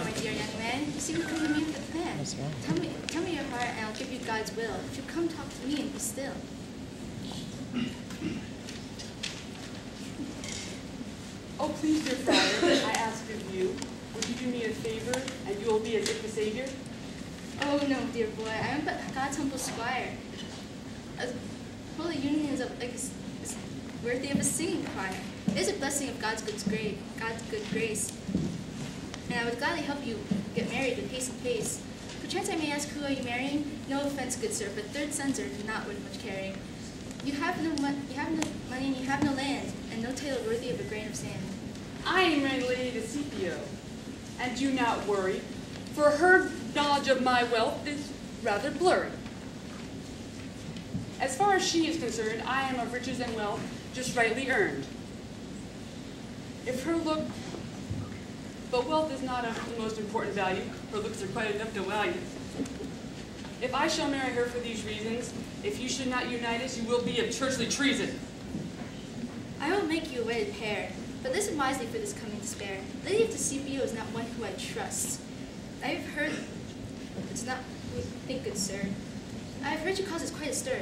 my dear young man. You seem to come to me with a plan. Tell me your heart, and I'll give you God's will. If you come talk to me and be still. Oh, please, dear Friar, I ask of you, would you do me a favor, and you will be as if the Savior? Oh, no, dear boy. I am but God's humble squire. A holy union is worthy of a singing choir. It is a blessing of God's good grace. And I would gladly help you get married with haste and pace. Perchance I may ask, who are you marrying? No offense, good sir, but third sons are not worth much carrying. You have no money and you have no land, and no title worthy of a grain of sand. I am my lady to Scipio, and do not worry, for her knowledge of my wealth is rather blurry. As far as she is concerned, I am of riches and wealth just rightly earned. If her look, but wealth is not of the most important value, her looks are quite enough to wow you. If I shall marry her for these reasons, if you should not unite us, you will be of churchly treason. I will make you a wedded pair, but listen wisely for this coming despair. Lady of the Scipio is not one who I trust. I have heard, it's not who you think, good sir. I have heard she causes quite a stir.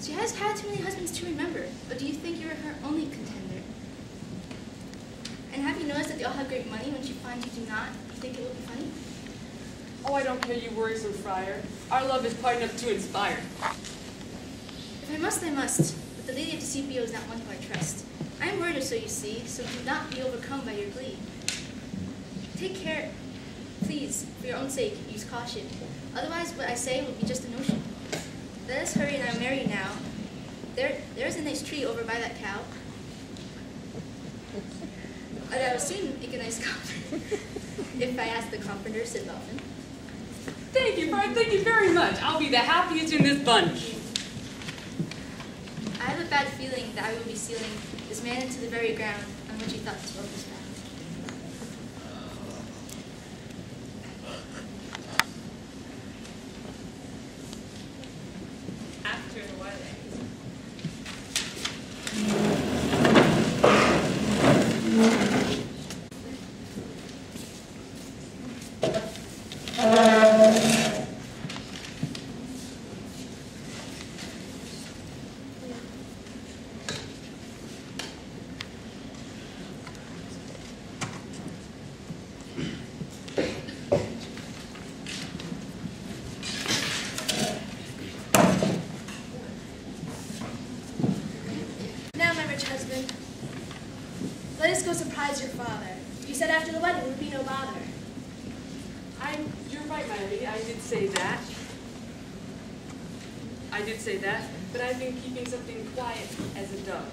She has had too many husbands to remember, but do you think you're her only contender? And have you noticed that they all have great money when she finds you do not? You think it will be funny? Oh, I don't care, you worrisome friar. Our love is quite enough to inspire. If I must, I must. But the lady of the Scipio is not one who I trust. I am worried or so, you see, so do not be overcome by your glee. Take care, please, for your own sake, use caution. Otherwise, what I say will be just a notion. Let us hurry and I'll marry you now. There's a nice tree over by that cow. And I will soon make a nice comfort. If I ask the comforter, said Dolphin. Thank you, Friar, thank you very much. I'll be the happiest in this bunch. I have a bad feeling that I will be sealing this man into the very ground on which he thought his wealth was found. After the wedding. Now, my rich husband, let us go surprise your father. You said after the wedding there would be no bother. You're right, my lady, I did say that. But I've been keeping something quiet as a dove.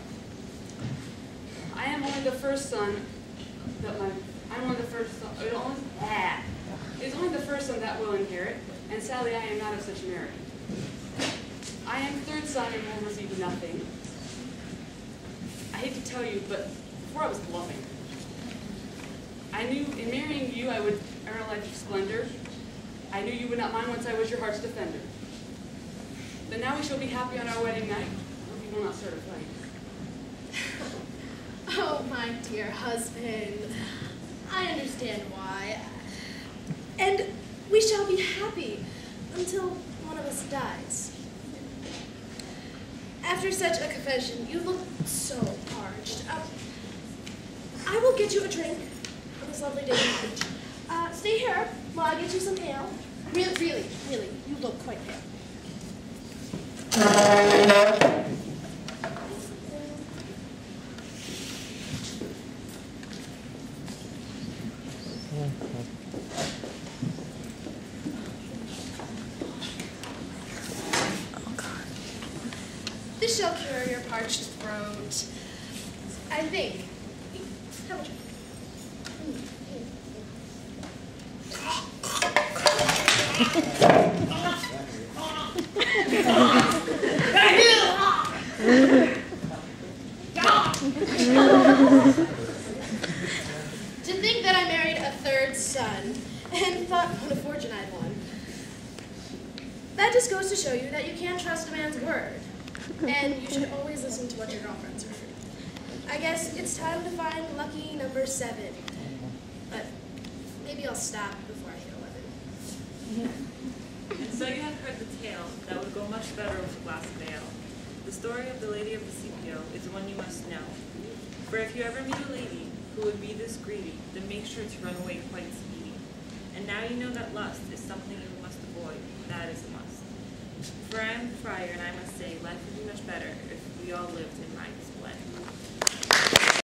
I am only the first son it's only the first son that will inherit, and sadly I am not of such merit. I am third son and will receive nothing. I hate to tell you, but before I was bluffing. I knew in marrying you I would earn a life of splendor. I knew you would not mind once I was your heart's defender. But now we shall be happy on our wedding night. We will not start a fight. Oh, my dear husband, I understand why. And we shall be happy until one of us dies. After such a confession, you look so parched. I will get you a drink on this lovely day of March. Stay here while I get you some ale. Really, you look quite pale. This shall cure your parched throat. I think. Have a drink. To think that I married a third son and thought what a fortune I'd won. That just goes to show you that you can't trust a man's word. And you should always listen to what your girlfriends heard. I guess it's time to find lucky number 7. But Maybe I'll stop before I hit 11. And so you have heard the tale that would go much better with a glass of ale. The story of the Lady of the Scipio is one you must know. For if you ever meet a lady who would be this greedy, then make sure to run away quite speedy. And now you know that lust is something you must avoid. That is a must. For I am the friar, and I must say life would be much better if we all lived in mindless blend.